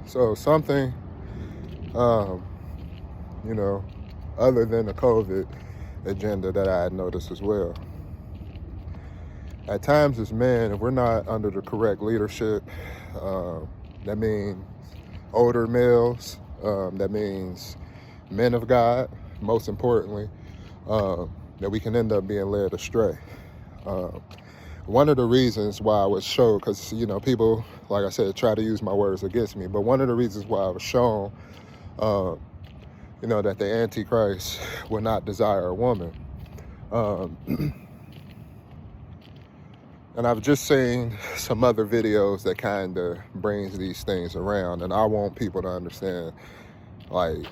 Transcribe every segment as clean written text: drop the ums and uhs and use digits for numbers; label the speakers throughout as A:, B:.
A: So something, um, you know, other than the COVID agenda that I had noticed as well. At times as men, if we're not under the correct leadership, that means older males, that means men of God, most importantly, that we can end up being led astray. Um, One of the reasons why I was shown, because, people, like I said, try to use my words against me, but one of the reasons why I was shown, um, that the Antichrist will not desire a woman. Um, and I've just seen some other videos that kind of brings these things around, and I want people to understand, like,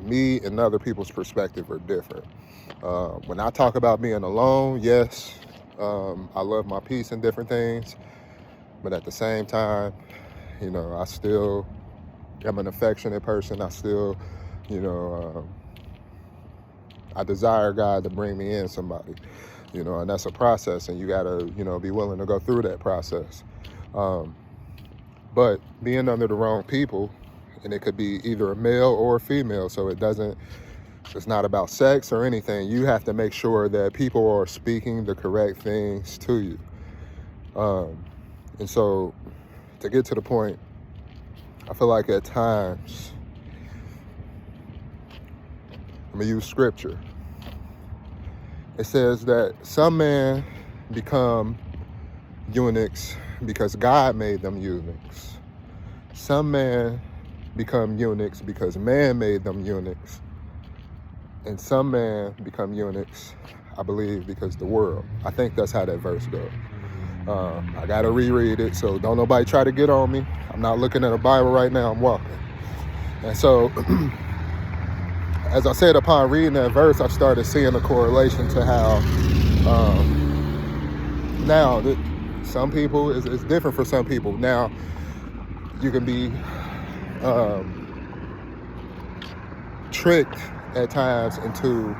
A: me and other people's perspective are different. When I talk about being alone, yes, I love my peace and different things, but at the same time, I still am an affectionate person. I still, I desire God to bring me in somebody, and that's a process, and you gotta, be willing to go through that process. But being under the wrong people, and it could be either a male or a female, so it's not about sex or anything. You have to make sure that people are speaking the correct things to you. And so, to get to the point, I feel like at times, I'm going to use scripture. It says that some men become eunuchs because God made them eunuchs. Some men become eunuchs because man made them eunuchs. And some men become eunuchs, I believe, because the world. I think that's how that verse goes. I got to reread it, so don't nobody try to get on me. I'm not looking at a Bible right now, I'm walking. And so, as I said, upon reading that verse, I started seeing a correlation to how now some people, it's different for some people. Now, you can be tricked at times into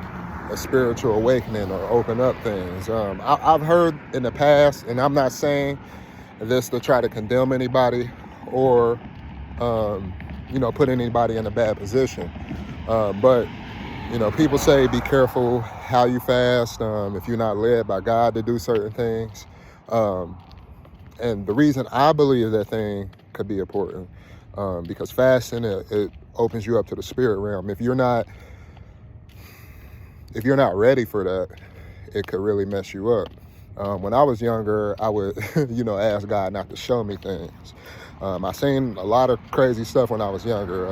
A: a spiritual awakening or open up things. I've heard in the past, and I'm not saying this to try to condemn anybody or, put anybody in a bad position. But, people say be careful how you fast if you're not led by God to do certain things. And the reason I believe that thing could be important, because fasting, it opens you up to the spirit realm. If you're not ready for that, it could really mess you up. When I was younger, I would, ask God not to show me things. I seen a lot of crazy stuff when I was younger.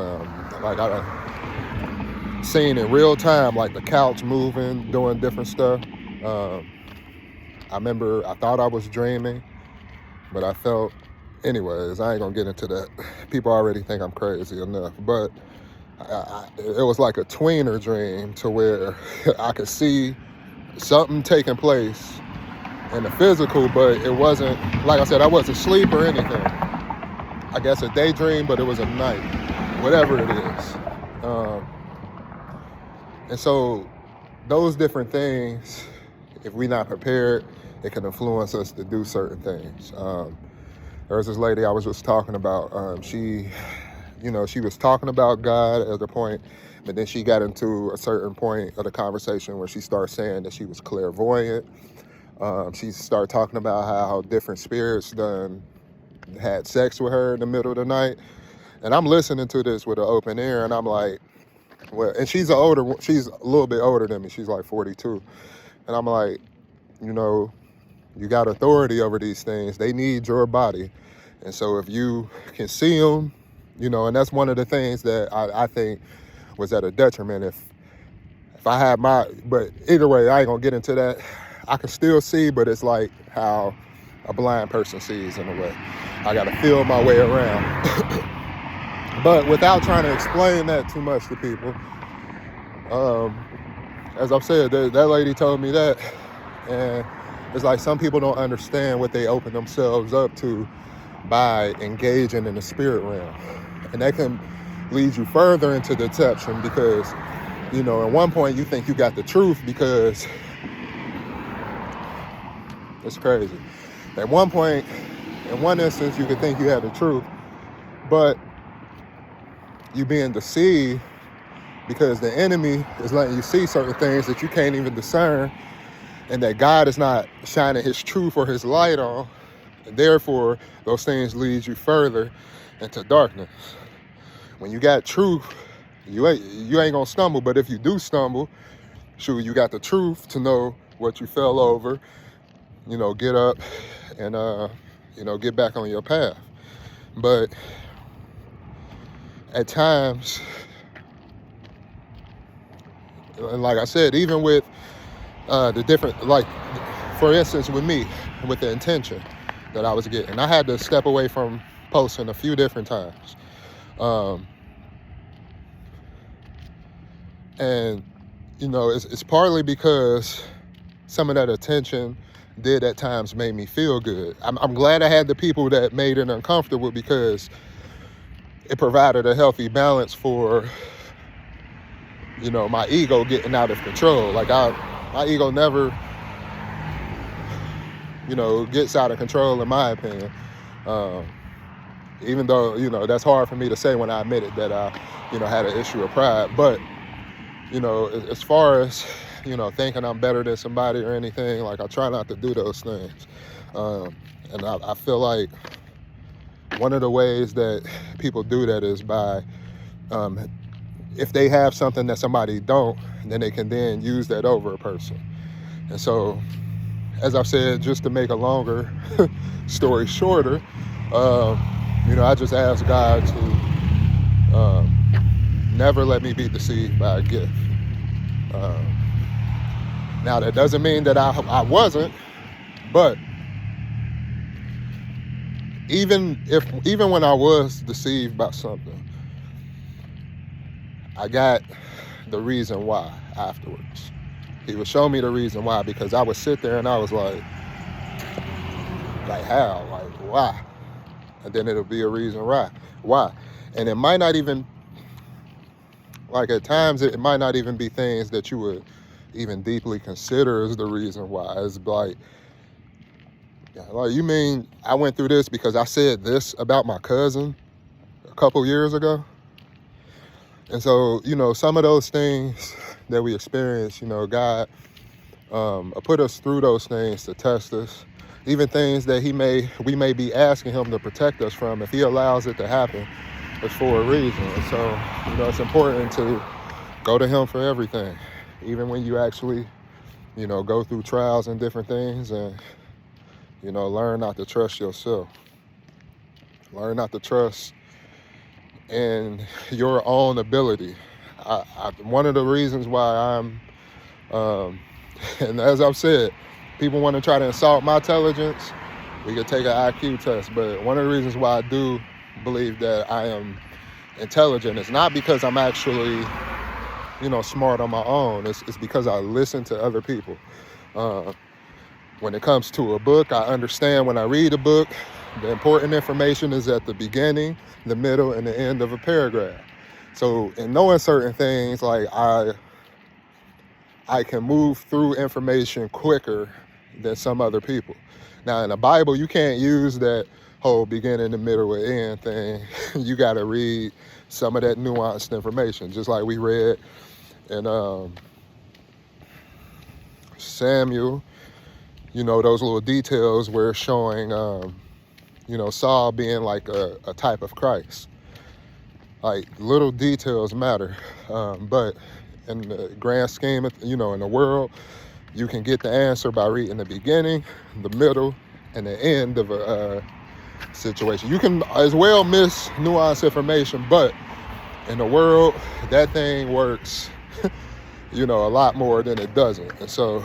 A: Like I seen in real time, like the couch moving, doing different stuff. I remember I thought I was dreaming, but I felt, anyways, I ain't gonna get into that. People already think I'm crazy enough, but it was like a tweener dream to where I could see something taking place in the physical, but it wasn't, like I said, I wasn't asleep or anything. I guess a daydream, but it was a night, whatever it is. And so those different things, if we're not prepared, it can influence us to do certain things. There was this lady I was just talking about. She was talking about God at a point, but then she got into a certain point of the conversation where she started saying that she was clairvoyant. She started talking about how different spirits done had sex with her in the middle of the night. And I'm listening to this with an open ear, and I'm like, well, and she's a little bit older than me. She's like 42. And I'm like, you got authority over these things. They need your body. And so if you can see them, and that's one of the things that I think was at a detriment. If I had but either way, I ain't gonna get into that. I can still see, but it's like how a blind person sees in a way. I gotta feel my way around. But without trying to explain that too much to people, as I've said, that lady told me that, and it's like some people don't understand what they open themselves up to by engaging in the spirit realm. And that can lead you further into deception because, at one point you think you got the truth because it's crazy. At one point, in one instance, you could think you had the truth, but you being deceived because the enemy is letting you see certain things that you can't even discern, and that God is not shining his truth or his light on. And therefore, those things lead you further into darkness. When you got truth, you ain't gonna stumble, but if you do stumble, shoot, you got the truth to know what you fell over, get up and, get back on your path. But at times, and like I said, even with the different, like, for instance, with me, with the intention that I was getting, I had to step away from posting a few different times. And, it's partly because some of that attention did at times make me feel good. I'm glad I had the people that made it uncomfortable, because it provided a healthy balance for, my ego getting out of control. Like my ego never, gets out of control, in my opinion. Even though, that's hard for me to say when I admitted that I, had an issue of pride. But, as far as, thinking I'm better than somebody or anything, like, I try not to do those things. And I feel like one of the ways that people do that is by, if they have something that somebody don't, then they can then use that over a person. And so, as I've said, just to make a longer story shorter, I just ask God to never let me be deceived by a gift. Now, that doesn't mean that I wasn't, but even when I was deceived by something, I got the reason why afterwards. He would show me the reason why, because I would sit there and I was like how? Like, why? And then it'll be a reason why. And it might not even, like, at times it might not even be things that you would even deeply consider as the reason why. It's like, you mean I went through this because I said this about my cousin a couple years ago? And so, some of those things that we experience, God put us through those things to test us. Even things that we may be asking him to protect us from, if he allows it to happen, it's for a reason. And so, it's important to go to him for everything, even when you actually, go through trials and different things, and, learn not to trust yourself. Learn not to trust in your own ability. One of the reasons why I'm, and as I've said, people want to try to insult my intelligence. We could take an IQ test, but one of the reasons why I do believe that I am intelligent is not because I'm actually, smart on my own. It's because I listen to other people. When it comes to a book, I understand when I read a book, the important information is at the beginning, the middle, and the end of a paragraph. So in knowing certain things, like, I can move through information quicker than some other people. Now, in the Bible, you can't use that whole beginning, the middle, and end thing. You got to read some of that nuanced information, just like we read in Samuel, those little details where it's showing, Saul being like a type of Christ. Like, little details matter, but in the grand scheme of, in the world, you can get the answer by reading the beginning, the middle, and the end of a situation. You can as well miss nuanced information, but in the world, that thing works, a lot more than it doesn't. And so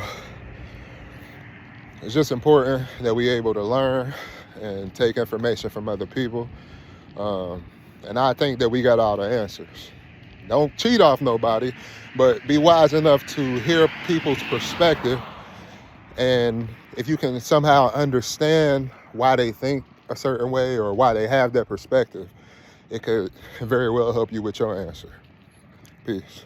A: it's just important that we're able to learn and take information from other people. And I think that we got all the answers. Don't cheat off nobody, but be wise enough to hear people's perspective. And if you can somehow understand why they think a certain way or why they have that perspective, it could very well help you with your answer. Peace.